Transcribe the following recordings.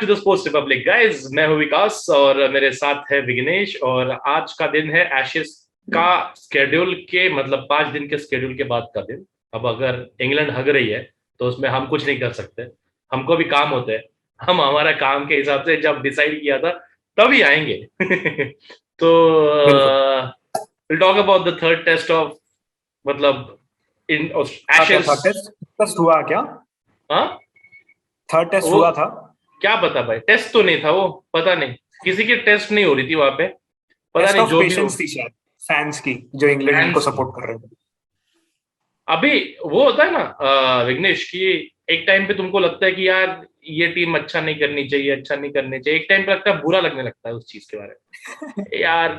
To the Sports Republic guys. मैं हूं विकास और मेरे साथ है विघ्नेश। और आज का दिन है एशेस का स्केड्यूल के मतलब 5 दिन के स्केड्यूल के बाद का दिन। अब अगर इंग्लैंड हग रही है तो उसमें हम कुछ नहीं कर सकते, हमको भी काम होते हैं। हम हमारा काम के हिसाब से जब डिसाइड किया था तभी आएंगे। तो बिल्कुल। Will talk about the third test of मतलब इन क्या था एशेस। टेस्ट टेस्ट हुआ क्या? हाँ, थर्ड टेस्ट वो हुआ था। क्या पता भाई, टेस्ट तो नहीं था वो, पता नहीं, किसी की टेस्ट नहीं हो रही थी वहां पे, पता टेस्ट नहीं ऑफ जो भी हो। पेशेंस थी शायद फैंस की, जो इंग्लैंड को फैंस की सपोर्ट कर रहे थे। अभी वो होता है ना विघ्नेश की, एक टाइम पे तुमको लगता है कि यार ये टीम अच्छा नहीं करनी चाहिए, अच्छा नहीं करनी चाहिए, एक टाइम पे लगता है बुरा लगने लगता है उस चीज के बारे में। यार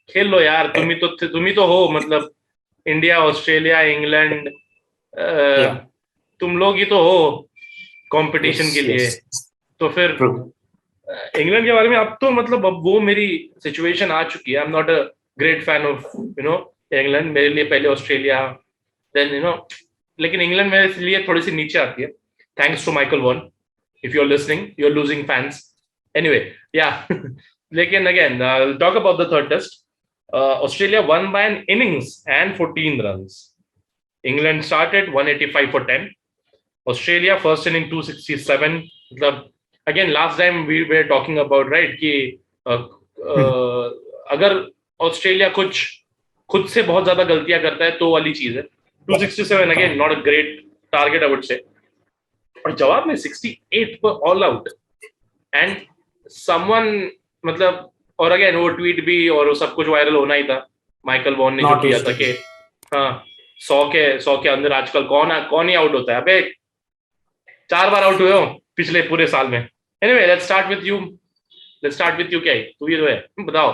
खेल लो यार, तुम ही तो हो मतलब, इंडिया ऑस्ट्रेलिया इंग्लैंड, या तुम लोग ही तो हो यस कंपटीशन के यस लिए। तो फिर ट्रू। इंग्लैंड के बारे में अब तो मतलब अब वो मेरी सिचुएशन आ चुकी है। आई am not a great fan of England. मेरे लिए पहले ऑस्ट्रेलिया, देन लेकिन इंग्लैंड मेरे लिए थोड़ी सी नीचे आती है। Thanks to Michael Vaughan, if you are listening you are losing fans. Anyway, या लेकिन again talk about the third test. Australia won by an innings and 14 runs. England started 185 for 10। Australia first innings 267। मतलब again last time we were talking about right कि अगर Australia कुछ खुद से बहुत ज्यादा गलतियां करता है तो वाली चीज है। 267 again not a great target I would say. और जवाब में 68 पर ऑल आउट एंड समवन मतलब। और अगेन वो ट्वीट भी और वो सब कुछ वायरल होना ही था, माइकल वॉन ने जो नॉट किया था यूजुअली। कि हाँ, 100 के अंदर आजकल कौन ही आउट होता है। अबे 4 बार आउट हुए हो पिछले पूरे साल में। Anyway let's start with you. क्या है तू, ये जो है बताओ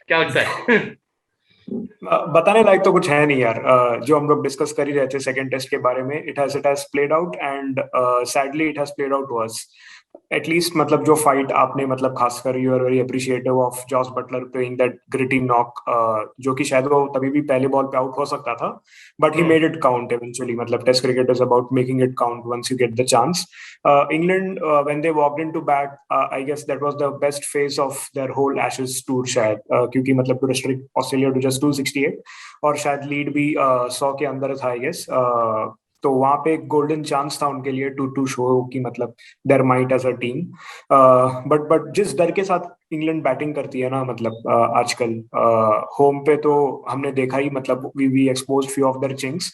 क्या लगता है। बताने लायक तो कुछ है नहीं यार। जो हम लोग डिस्कस कर ही रहे थे सेकंड टेस्ट के बारे में, it has played out and sadly it has played out to us at least. मतलब जो फाइट आपने, मतलब खासकर you are very appreciative of Jos Buttler playing that gritty knock, जो कि शायद वो तभी भी पहले बॉल पे आउट हो सकता था, but he hmm, made it count eventually. मतलब test cricket is about making it count once you get the chance. England, when they walked into bat, I guess that was the best phase of their whole Ashes tour शायद, क्योंकि मतलब to restrict Australia to just 268 और शायद lead भी 100 के अंदर था, I guess. तो वहां पे एक गोल्डन चांस था उनके लिए टू शो कि मतलब there might as a team. But जिस डर के साथ इंग्लैंड बैटिंग करती है ना, मतलब आजकल होम पे तो हमने देखा ही, मतलब we exposed few of their chinks.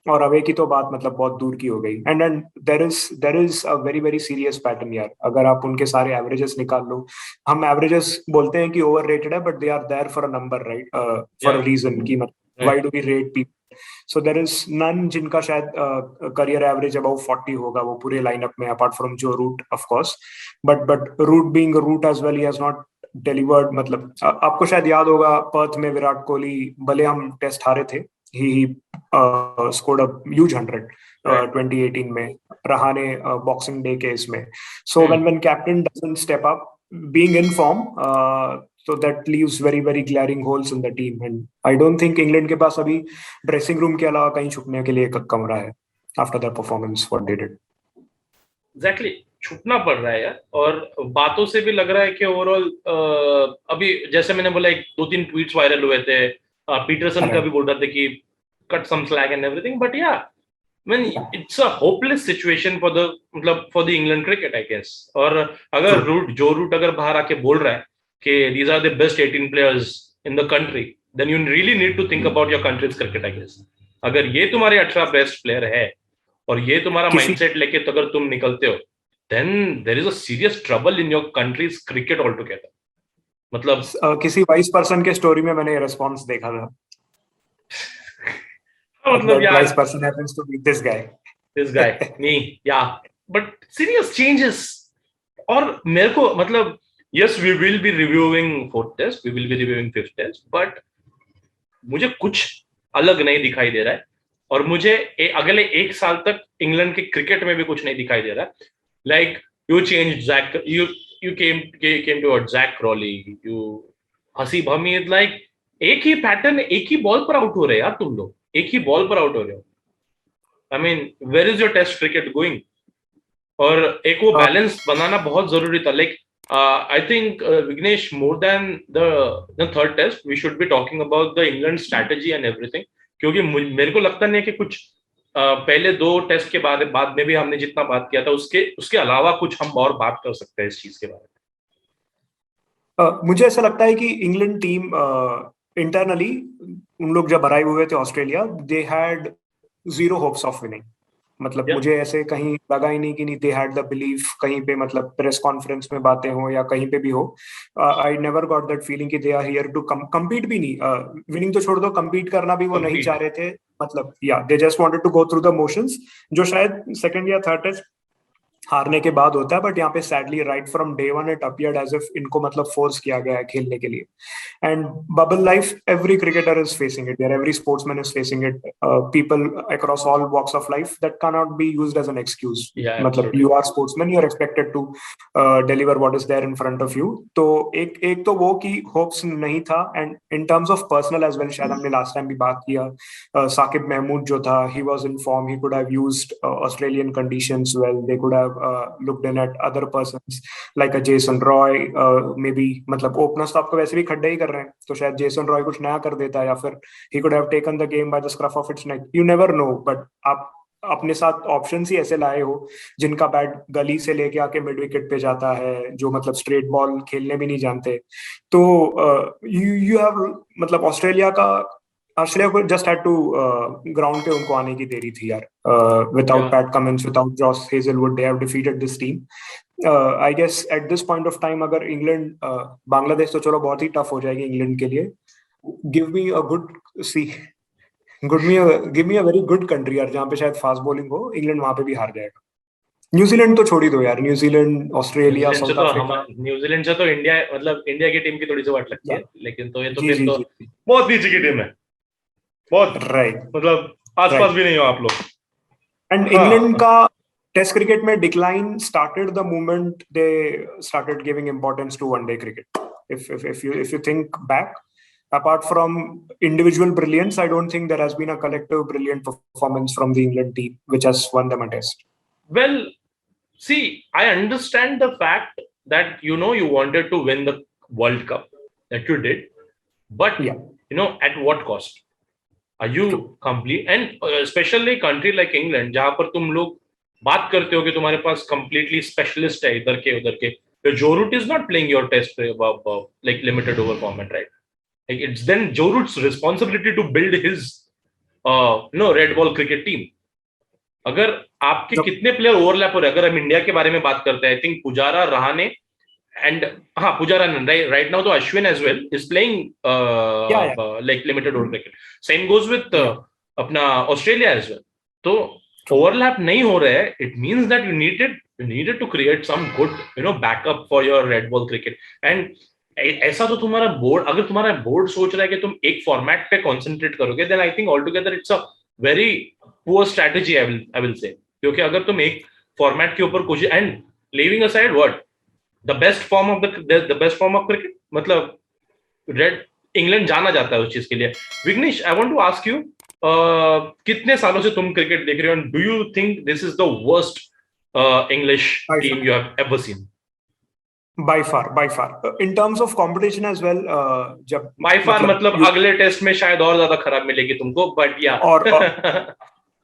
और अवे की तो बात मतलब बहुत दूर की हो गई। And there is a very very serious pattern यार, अगर आप उनके सारे एवरेजेस निकाल लो। हम एवरेजेस बोलते हैं कि ओवर रेटेड है, but they are there for a number, right? या फॉर अ रीजन की मतलब why right. Do we rate people? So there is none जिनका शायद करियर एवरेज अबाउ 40 होगा वो पूरे लाइनअप में, apart from Joe Root of course. But Root being Root as well, he has not delivered. मतलब आपको शायद याद होगा पर्थ में विराट कोहली, भले हम टेस्ट हारे थे, ही scored a huge 100 राइट। 2018 में, रहाने बॉक्सिंग डे के इसमें। So hmm, when captain doesn't step up, being in form, so that leaves very very glaring holes in the team, and I don't think England के पास अभी dressing room के अलावा कहीं छुपने के लिए एक कमरा है after their performance what they did. Exactly. छुपना पड़ रहा है यार, और बातों से भी लग रहा है कि ओवरऑल अभी जैसे मैंने बोला, एक दो तीन ट्वीट्स वायरल हुए थे। पीटरसन का भी Correct. बोल रहा था कि cut some slack and everything, but ya mean it's a hopeless situation for the मतलब for the England cricket I guess. और अगर True. रूट अगर बाहर आके बोल रहा है कि these are the best 18 players in the country, then you really need to think about your country's cricket I guess. अगर ये तुम्हारे 18 बेस्ट प्लेयर है और ये तुम्हारा किसी माइंडसेट लेके तो अगर तुम निकलते हो, then there is a serious trouble in your country's cricket all together. मतलब किसी वाइस पर्सन के स्टोरी में मैंने रेस्पॉन्स देखा था, and मतलब that यार, wise person happens to be this guy. This guy me, या बट सीरियस चेंजेस। और मेरे को मतलब, yes we will be reviewing fourth test, we will be reviewing fifth test, but मुझे कुछ अलग नहीं दिखाई दे रहा है। और मुझे अगले एक साल तक इंग्लैंड के क्रिकेट में भी कुछ नहीं दिखाई दे रहा है। Like you change Zak, you came to Zak Crawley, you Haseeb Hameed, like एक ही पैटर्न, एक ही बॉल पर आउट हो रहे हैं यार तुम लोग, एक ही बॉल पर आउट हो रहे हो। I mean where is your test cricket going? और एक वो Uh, बैलेंस बनाना बहुत जरूरी था. Like I think Vignesh, more than the third test we should be talking about the England strategy and everything. क्योंकि मेरे को लगता नहीं है कि कुछ पहले दो टेस्ट के बाद में भी हमने जितना बात किया था उसके उसके अलावा कुछ हम और बात कर सकते हैं इस चीज के बारे में. मुझे ऐसा लगता है कि इंग्लैंड टीम इंटरनली उन लोग जब अराइव हुए थे Australia, they had zero hopes of winning. मतलब Yeah. मुझे ऐसे कहीं लगा ही नहीं कि नहीं दे हैड द बिलीफ कहीं पे, मतलब प्रेस कॉन्फ्रेंस में बातें हो या कहीं पे भी हो. I never got that feeling कि they are here to compete भी नहीं, विनिंग तो छोड़ दो, कम्पीट करना भी वो नहीं Compete. चाह रहे थे. मतलब या they just wanted to go through the motions, जो शायद सेकंड या थर्ड टेस्ट हारने के बाद होता है. बट यहाँ पे sadly right from day one it appeared as if इनको मतलब फोर्स किया गया है खेलने के लिए. And bubble life, every cricketer is facing it there, every sportsman is facing it, people across all walks of life. That cannot be used as an excuse. Yeah, मतलब absolutely. you are sportsman, you are expected to deliver what is there in front of you. तो एक तो वो कि hopes नहीं था. And in terms of personal as well, शायद हमने last time भी बात किया, साकिब महमूद जो था, he was in form, he could have used Australian conditions well, they could have looked in at other persons like a Jason Roy, maybe. मतलब openers तो आपको वैसे भी खड्डे ही कर रहे हैं, तो शायद जेसन रॉय कुछ नया कर देता, या फिर he could have taken the game by the scruff of its neck. You never know. But आप अपने साथ ऑप्शंस ही ऐसे लाए हो जिनका बैट गली से लेके आके मिड विकेट पे जाता है, जो मतलब स्ट्रेट बॉल खेलने भी नहीं जानते. तो यू यू हैव मतलब ऑस्ट्रेलिया को जस्ट हैड टू ग्राउंड पे उनको आने की देरी थी यार. Without Yeah. Pat Cummins, without Josh Hazlewood, they have defeated this team. I guess at this point of time अगर इंग्लैंड बांग्लादेश तो चलो बहुत ही टफ हो जाएगी इंग्लैंड के लिए. गिव मी अ गुड सी give me a very good country यार, जहाँ पे शायद फास्ट बॉलिंग हो. इंग्लैंड वहां पे भी हार जाएगा. न्यूजीलैंड तो छोड़ ही दो यार, New Zealand, Australia, south Africa. New Zealand से तो इंडिया, मतलब इंडिया की टीम की थोड़ी सी वाट लगती है, लेकिन तो ये तो जी फिर जी तो जी. बहुत नीचे की टीम है. बहुत, राइट मतलब आसपास राइट. भी नहीं हो आप लोग. एंड इंग्लैंड हाँ. का टेस्ट क्रिकेट में decline started the moment they started giving importance to one day cricket. If you think back, apart from individual brilliance, I don't think there has been a collective brilliant performance from the England team which has won them a test. Well, see, I understand the fact that you wanted to win the World Cup, that you did, but Yeah. at what cost? Are you True. complete? And especially country like England, जहां पर तुम लोग बात करते हो कि तुम्हारे पास completely specialist है इधर के उधर के. Joe Root is not playing your test like limited over format, right? Like it's then Joe Root's responsibility to build his red ball cricket team. अगर आपके Yep. कितने प्लेयर ओवरलैप हो रहे हैं, अगर हम इंडिया के बारे में बात करते हैं, I think Pujara, Rahane and Pujara right now तो Ashwin as well is playing Yeah. Like limited over cricket. Same goes with अपना ऑस्ट्रेलिया एज वेल. तो True. ओवरलैप नहीं हो रहे हैं, it means that you needed to create some good backup for your red ball cricket. And ऐसा तो तुम्हारा board, अगर तुम्हारा बोर्ड सोच रहा है कि तुम एक फॉर्मेट पे कॉन्सेंट्रेट करोगे, then I think all together it's a very poor strategy, I will say. क्योंकि अगर तुम एक फॉर्मेट के ऊपर कोशिश, and leaving aside what the best form of cricket, मतलब रेड इंग्लैंड जाना जाता है उस चीज के लिए. Vignesh, I want to ask you, कितने सालों से तुम क्रिकेट देख रहे हो, and do you think this is the worst English team you have ever seen? By far. In terms of competition as well, जब बाय फार मतलब अगले टेस्ट में शायद और ज्यादा खराब मिलेगी तुमको, बट या. और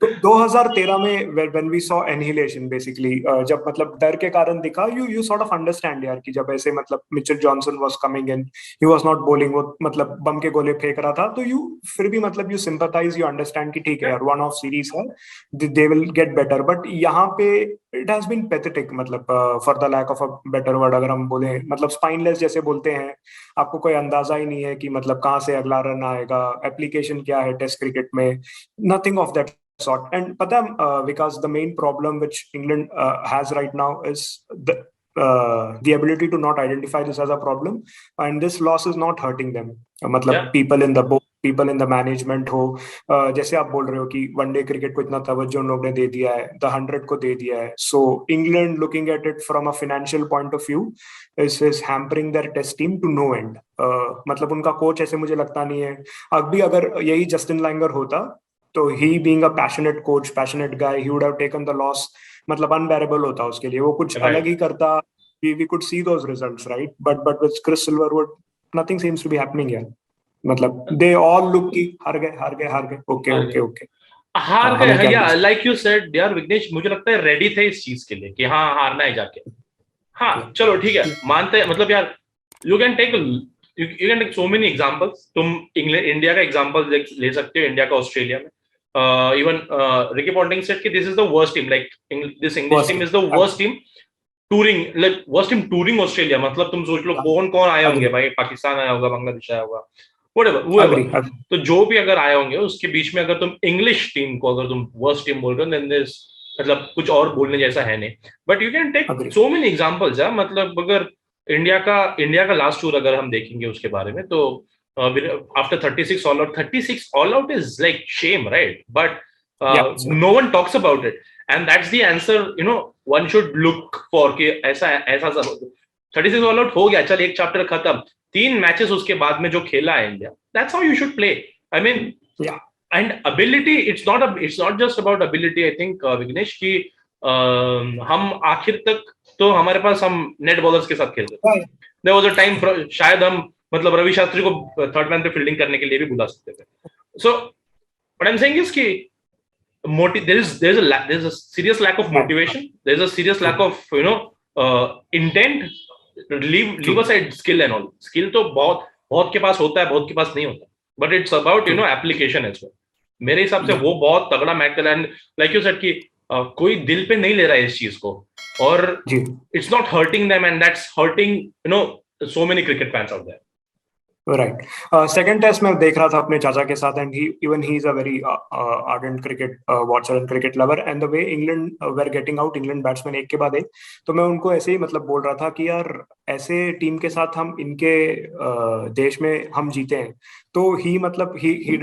तो 2013 में when we saw annihilation basically, जब मतलब डर के कारण दिखा, you sort of understand यार कि जब ऐसे मतलब Mitchell Johnson was coming in, he was not bowling, वो मतलब बम के गोले फेंक रहा था, तो you फिर भी मतलब you sympathize, you understand कि ठीक है यार, one off series है, they will get better. but यहाँ पे it has been pathetic, मतलब for the lack of a better word अगर हम बोले, मतलब spineless जैसे बोलते हैं. आपको कोई अंदाजा ही नहीं है कि मतलब कहाँ से अगला रन आएगा, एप्लीकेशन क्या है टेस्ट क्रिकेट में, nothing of that sort. And पता है, because the main problem which England has right now is the ability to not identify this as a problem, and this loss is not hurting them. मतलब Yeah. people in the management हो, जैसे आप बोल रहे हो कि one day cricket को इतना तवज्जो उन लोगों ने दे दिया है, द 100 को दे दिया है. So England looking at it from a financial point of view is hampering their test team to no end. मतलब उनका कोच ऐसे मुझे लगता नहीं है. अभी अगर यही जस्टिन लैंगर होता, तो he being a passionate coach, passionate guy, he would have taken the loss मतलब अनबेरेबल होता उसके लिए, वो कुछ अलग ही करता, we could see those results, right? But with Chris Silverwood, nothing seems to be happening here. मतलब they all look कि हार गए, okay. हार हाँ, गए हमें क्या या चाहिए? लाइक यू सेड यार विघ्नेश, मुझे लगता है रेडी थे इस चीज के लिए कि हाँ हारना है जाके। हाँ चलो ठीक है, मानते हैं, मतलब यार you can take you can take so many examples. तुम इंग्लैंड इंडिया का एग्जांपल ले सकते हो, इंडिया का ऑस्ट्रेलिया में। इवन रिकी पॉन्टिंग सेड कि this is the worst team, like this English team is the worst team touring, like worst team touring Australia. मतलब तुम सोच लो कौन कौन आए होंगे भाई, पाकिस्तान आया होगा, बांग्लादेश आया होगा, whoever। तो जो भी अगर आए होंगे उसके बीच में अगर तुम इंग्लिश टीम को अगर तुम वर्स्ट टीम बोल रहे हो, देन दिस मतलब कुछ और बोलने जैसा है नहीं। But you can take so many examples. मतलब अगर इंडिया का लास्ट टूर अगर हम देखेंगे उसके बारे में, तो after 36 all out, 36 all out is like shame, right? But no one talks about it, and that's the answer you know one should look for कि ऐसा ऐसा सब 36 ऑल आउट हो गया, चल एक चैप्टर खत्म। 3 मैचेस उसके बाद में जो खेला है India, that's how you should play. I mean and ability, it's not just about ability. I think Vignesh की हम आखिर तक तो हमारे पास हम नेट बॉलर्स के साथ खेलते थे। देयर वाज अ टाइम शायद हम मतलब रवि शास्त्री को थर्ड मैन पे फील्डिंग करने के लिए भी बुला सकते थे। So what I am saying is कि there's a serious lack of motivation, there's a serious lack of intent, leave aside skill and all, skill तो बहुत के पास होता है, बहुत के पास नहीं होता, but it's about application as well। मेरे हिसाब से वो बहुत तगड़ा matter. And like you said कि कोई दिल पे नहीं ले रहा है इस चीज को, और it's not hurting them, and that's hurting so many cricket fans out there। Right. Second test मैं देख रहा था अपने चाचा के साथ, and he is a very ardent cricket watcher and cricket lover, and the way England were getting out, England batsmen एक के बाद एक, तो मैं उनको ऐसे ही मतलब बोल रहा था कि यार ऐसे टीम के साथ हम इनके देश में हम जीते हैं। तो he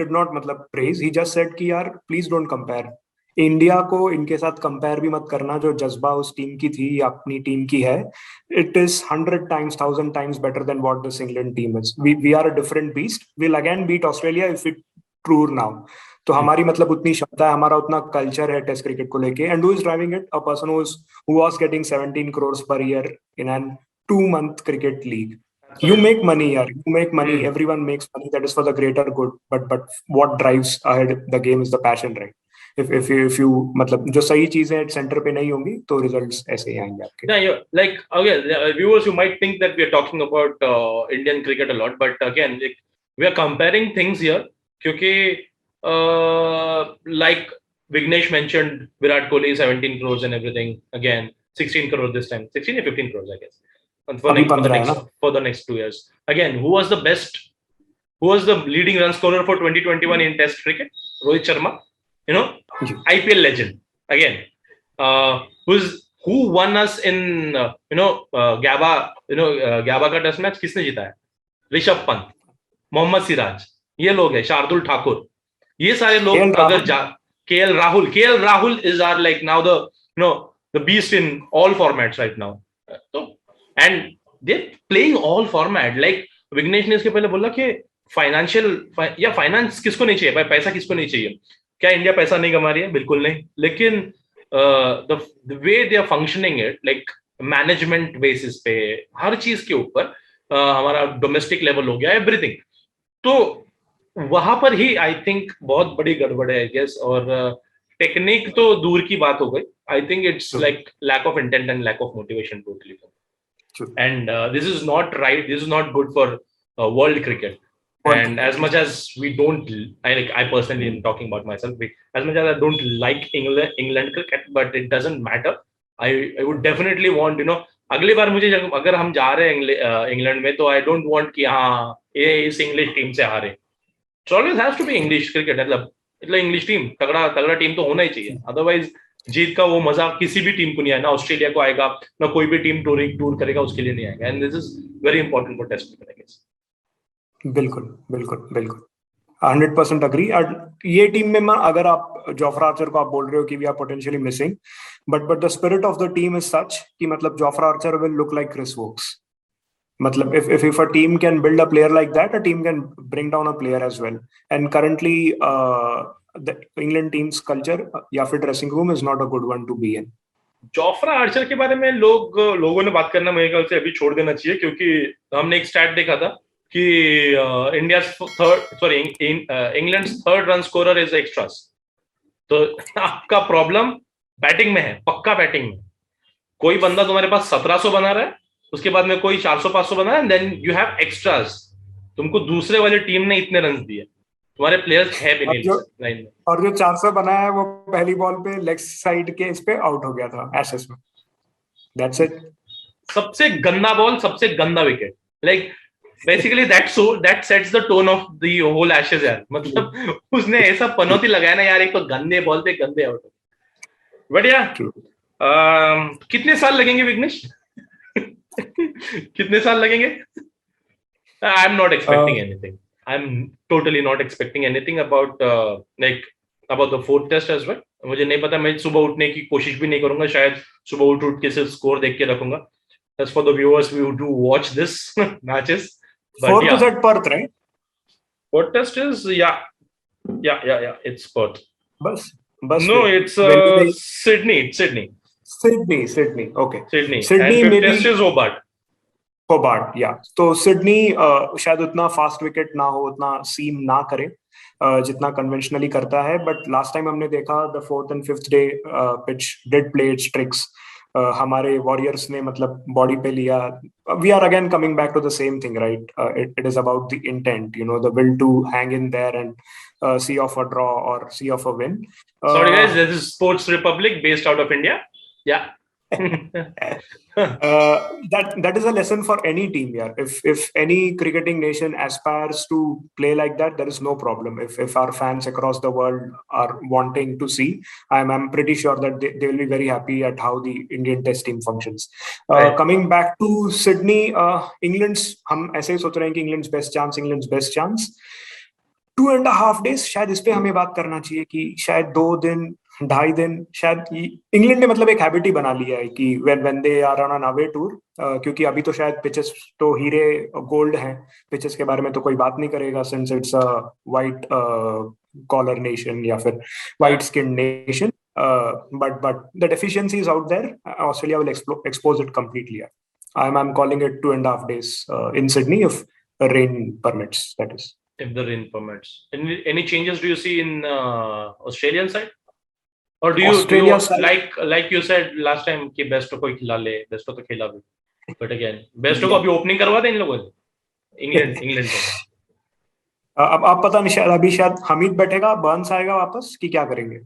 did not मतलब praise, he just said कि यार please don't compare, इंडिया को इनके साथ कंपेयर भी मत करना। जो जज्बा उस टीम की थी या अपनी टीम की है, it is 100 times, 1000 times better than what this England team is. We are a different beast. We'll again beat Australia if it true now. तो हमारी मतलब उतनी क्षमता है, हमारा उतना कल्चर है टेस्ट क्रिकेट को लेके। And who is driving it? A person who was getting 17 crores per year in an 2-month cricket league. You make money, yaar. You make money. Everyone makes money. That is for the greater good. But what drives ahead the game is the passion, right? if you मतलब जो सही चीजें centre पे नहीं होंगी तो results ऐसे ही आएंगे आपके। Yeah, like okay, viewers, you might think that we are talking about Indian cricket a lot, but again, like, we are comparing things here क्योंकि like Vignesh mentioned Virat Kohli 17 crores and everything, again 16 crores this time, 16 or 15 crores I guess, and for the next 2 years. Again, who was the leading run scorer for 2021 in Test cricket? Rohit Sharma, IPL legend again, who won us in Gaba, Gaba का test match किसने जीता है? ऋषभ पंत, मोहम्मद सिराज, ये लोग हैं, शार्दुल ठाकुर, ये सारे लोग अगर KL Rahul is our like now the beast in all formats right now, and they're playing all format। like Vighnesh ने इसके पहले बोला कि फाइनेंशियल या फाइनेंस किसको नहीं चाहिए भाई, पैसा किसको नहीं चाहिए? क्या इंडिया पैसा नहीं कमा रही है? बिल्कुल नहीं, लेकिन the way they are functioning it, like management basis पे हर चीज के ऊपर हमारा डोमेस्टिक लेवल हो गया एवरीथिंग, तो वहां पर ही आई थिंक बहुत बड़ी गड़बड़ है आई गेस। और टेक्निक तो दूर की बात हो गई, I think it's like lack of intent and lack of motivation totally, and this is not right, this is not good for world cricket। And as much as we don't, I personally am talking about myself, as much as I don't like England cricket, but it doesn't matter। I would definitely want अगली बार मुझे अगर हम जा रहे हैं England में, तो I don't want कि हाँ ये इस इंग्लिश टीम से हारे। It always has to be English cricket, मतलब इंग्लिश टीम तगड़ा टीम तो होना ही चाहिए, अदरवाइज जीत का वो मजा किसी भी टीम को नहीं आएगा, ना ऑस्ट्रेलिया को आएगा, ना कोई भी टीम टूर करेगा उसके लिए नहीं आएगा। And this is very important for test cricket I guess. बिल्कुल 100% अग्री। ये टीम में अगर आप जोफ्रा आर्चर को आप बोल रहे हो कि we are potentially missing, but the spirit of the team is such कि मतलब Jofra Archer will look like Chris Woakes. मतलब if a team can build a player like that, a team can bring down a player as well। And currently the England team's culture या फिर dressing room is not a good one to be in। Jofra Archer के बारे में लोगों ने बात करना मेरे ख्याल से अभी छोड़ देना चाहिए, क्योंकि हमने एक स्टैट देखा था कि India third sorry England third run scorer is extras. तो आपका प्रॉब्लम बैटिंग में है, पक्का बैटिंग में। कोई बंदा तुम्हारे पास 1700 बना रहा है, उसके बाद में कोई 400-500 बना है, देन यू हैव एक्स्ट्रास। तुमको दूसरे वाले टीम ने इतने रन दिए, तुम्हारे प्लेयर्स है भी और नहीं जो लाइन में। 400 बनाया है वो पहली बॉल पे लेग साइड के इस पे आउट हो गया था एशेस में। That's it. सबसे गंदा बॉल, सबसे गंदा wicket, like basically that sets the tone of the whole Ashes यार। मतलब उसने ऐसा पनौती लगाया ना यार, एक तो गंदे बॉल पे गंदे आउट। बढ़िया। कितने साल लगेंगे विघ्नेश? कितने साल लगेंगे? I am not expecting anything. I am totally not expecting anything about like about the fourth test as well. मुझे नहीं पता, मैं सुबह उठने की कोशिश भी नहीं करूंगा, शायद सुबह उठ के सिर्फ स्कोर देख के रखूंगा। That's for the viewers who do watch this matches. But fourth yeah, is at Perth right? fourth test is yeah. It's Perth. बस बस No, फिर it's when will they? Sydney. Sydney. Sydney okay. Sydney. And Sydney fifth may be test is Hobart. Hobart या तो Sydney शायद उतना fast wicket ना हो, उतना सीम ना करे जितना कन्वेंशनली करता है। बट लास्ट टाइम हमने देखा the fourth and fifth day pitch did play its tricks. हमारे वॉरियर्स ने मतलब बॉडी पे लिया। We are again coming back to the same thing right. It is about the intent, you know, the will to hang in there and see of a draw or see of a win. Sorry guys, this is Sports Republic based out of India. Yeah. That is a lesson for any team, yeah. If any cricketing nation aspires to play like that, there is no problem. If our fans across the world are wanting to see, I'm pretty sure that they will be very happy at how the Indian Test team functions. Right. Coming back to Sydney, England's हम ऐसे ही सोच रहे हैं कि England's best chance. 2.5 days शायद इस पे हमें बात करना चाहिए कि शायद 2 दिन 2.5 दिन शायद इंग्लैंड ने मतलब एक हैबिट ही बना लिया है कि when they are on an away tour, क्योंकि अभी तो शायद पिचेस तो हीरे गोल्ड हैं। पिचेस के बारे में तो कोई बात नहीं करेगा since it's a white collar nation या फिर white skin nation. but the deficiencies out there, Australia will expose it completely. I'm calling it 2.5 days in Sydney if rain permits, that is. If the rain permits. Any changes do you see in Australian side? Or do you like you said last time कि Bairstow को खिला ले, Bairstow तो खेला भी, but again Bairstow को अभी opening करवा दे इन लोगों ने, इंग्लैंड को। अब पता नहीं, शायद अभी शायद हमीद बैठेगा, बर्न्स आएगा वापस कि क्या करेंगे।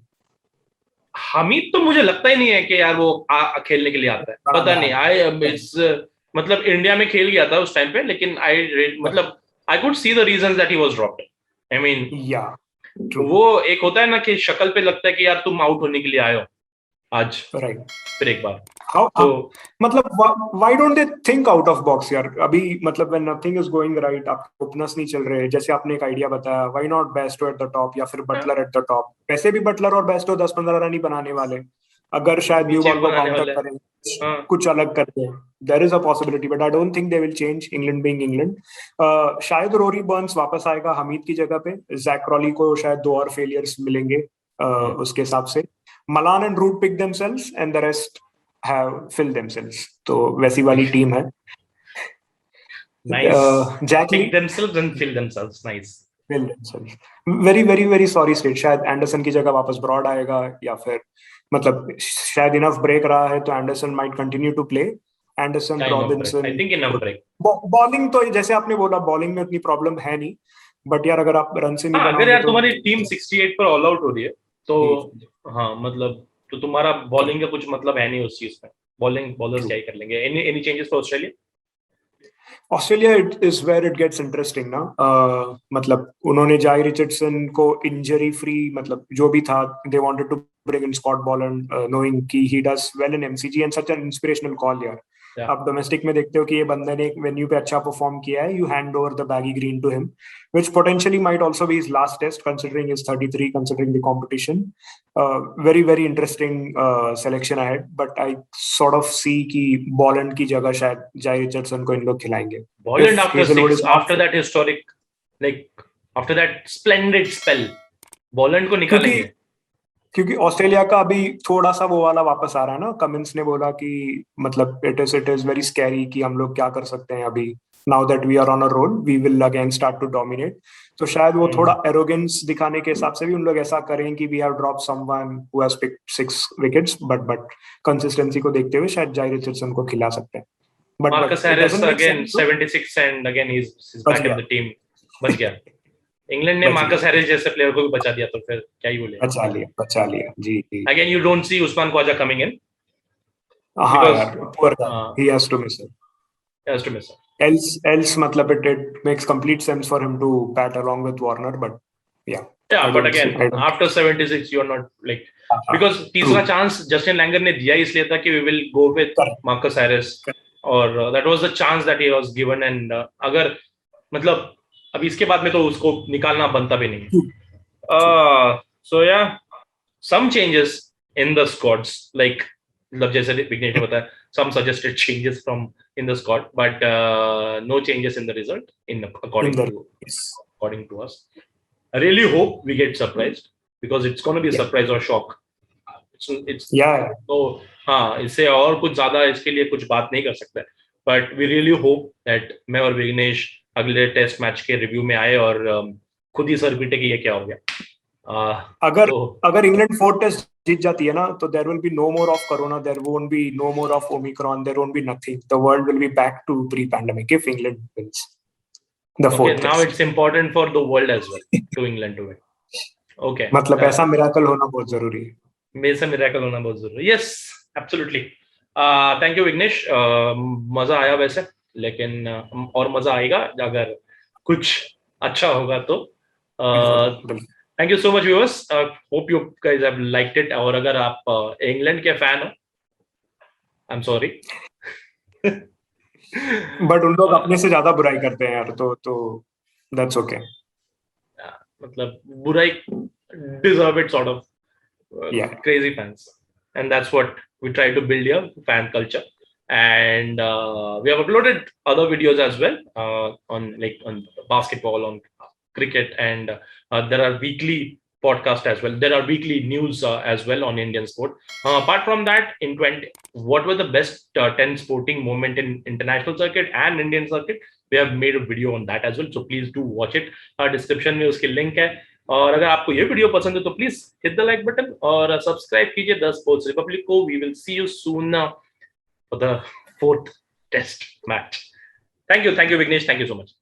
हमीद तो मुझे लगता ही नहीं है कि यार वो खेलने के लिए आता है, पता नहीं। मतलब इंडिया में खेल गया था उस टाइम पे, लेकिन मतलब I could see the reasons that he was dropped. I mean, yeah, वो एक होता है ना कि शक्ल पे लगता है कि यार तुम आउट होने के लिए आए हो आज, राइट। फिर एक बार तो मतलब why don't they think out of box यार? अभी मतलब when nothing is going right, आपके ओपनर्स नहीं चल रहे, जैसे आपने एक आइडिया बताया, why not Bairstow at the top या फिर बटलर एट द टॉप। वैसे भी बटलर और बेस्टो 10-15 रन ही बनाने वाले, अगर शायद न्यू बॉल को काउंटर करें, कुछ अलग करते हैं, there is a possibility, but I don't think they will change, England being England. शायद रोरी बर्न्स वापस आएगा हमीद की जगह पे, जैक क्रॉली को शायद 2 और फेलियर्स मिलेंगे उसके हिसाब से। Malan and Root pick themselves and the rest have fill themselves, तो वैसी वाली टीम है। Zak pick themselves and fill themselves, nice. Very sorry state, शायद एंडरसन की जगह वापस ब्रॉड आएगा, या फिर मतलब शायद इनफ ब्रेक रहा है तो Anderson might continue to play. Anderson, Robinson, I think enough break. Bowling तो जैसे आपने बोला, बॉलिंग में उतनी प्रॉब्लम है नहीं, बट यार अगर आप रन से नहीं बनाओगे, अगर यार तुम्हारी टीम 68 पर ऑल आउट हो रही है तो हाँ, मतलब तो तुम्हारा बॉलिंग का कुछ मतलब है नहीं उस चीज में। बॉलर्स क्या ही कर लेंगे। Any changes for Australia? Australia is where it gets interesting ना। मतलब उन्होंने जाई रिचर्डसन को इंजरी फ्री, मतलब जो भी था, they wanted to bring in Scott Boland, knowing कि he does well in MCG and such an inspirational call यार। आप डोमेस्टिक में देखते हो कि ये बंदे ने एक वेन्यू पे अच्छा परफॉर्म किया है, you hand over the baggy green to him, which potentially might also be his last test considering he's 33, considering the competition. Very interesting selection ahead, but I sort of see कि Boland की जगह शायद जाई Richardson को इन लोग खिलाएंगे। Boland after that historic, like after that splendid spell, Boland को निकालेंगे। क्योंकि ऑस्ट्रेलिया का अभी थोड़ा सा वो वाला वापस आ रहा है ना, कमिंस ने बोला कि मतलब इट इज वेरी स्कैरी कि हम लोग क्या कर सकते हैं अभी, now that we are on a roll we will again start to dominate. तो शायद वो थोड़ा एरोगेंस दिखाने के हिसाब से भी उन लोग ऐसा करें कि we have drop someone who has picked 6 wickets, but consistency को देखते हुए शायद जायरे रिचर्डसन को खिला सकते हैं। But Marcus it Harris doesn't make again sense. 76 and again he is बच बैक इन गया, द टीम। बच गया। इंग्लैंड ने बच गया, मार्कस हैरिस जैसे प्लेयर को भी बचा दिया, तो फिर क्या ही बोले। बचा लिया जी जी। Again you don't see Usman Khawaja coming in हाँ बिकॉज यार, poor guy, he has to miss it. Has to miss. Else मतलब it makes complete sense for him to bat along with Warner, but yeah, Yeah, I but don't see, again, I don't after 76, you're not like हाँ, because तीसरा true, chance Justin Langer ने दिया इसलिए था कि we will go with correct, Marcus Harris, correct. और that was the chance that he was given, and अगर मतलब अब इसके बाद में तो उसको निकालना बनता भी नहीं। True, true. So yeah, some changes in the squads, like मतलब जैसे विघ्नेश ने बताया, some suggested changes from in the squad, but no changes in the result in In according the to yes. us. I really hope we get surprised because it's going to be a Yeah, surprise or shock. It's yeah, तो हाँ, इससे और कुछ ज्यादा इसके लिए कुछ बात नहीं कर सकते, but we really hope that मैं और विघ्नेश अगले टेस्ट मैच के रिव्यू में आए और खुद ही सर पीटे कि ये क्या हो गया। अगर तो अगर इंग्लैंड 4 टेस्ट जीत जाती है ना, तो there will be no more of corona, there won't be no more of Omicron, there won't be nothing, the world will be back to pre pandemic if England wins the okay, fourth now test. it's important for the world as well to England to win. Okay, मतलब ऐसा miracle होना बहुत जरूरी है। मेरे से miracle होना बहुत जरूरी है। Yes, absolutely. Thank you Vignesh, मजा आया वैसे, लेकिन और मजा आएगा अगर कुछ अच्छा होगा तो। बिल्कुल। Thank you so much viewers, hope you guys have liked it, और अगर आप इंग्लैंड के फैन हो, आई एम सॉरी। बट उन लोग अपने से ज्यादा बुराई करते हैं यार, तो दैट्स ओके। मतलब बुराई deserve it sort of, या crazy fans, and that's what we try to build here, fan culture. And we have uploaded other videos as well, on basketball, on cricket, and there are weekly podcasts as well, there are weekly news as well on Indian sport. Apart from that, in 20 what were the best 10 sporting moment in international circuit and Indian circuit, we have made a video on that as well, so please do watch it. Description में उसकी link है, और अगर आपको ये video पसंद है तो please hit the like button और सब्सक्राइब कीजिए द स्पोर्ट्स रिपब्लिक को। We will see you soon for the 4th test match. Thank you Vignesh, thank you so much.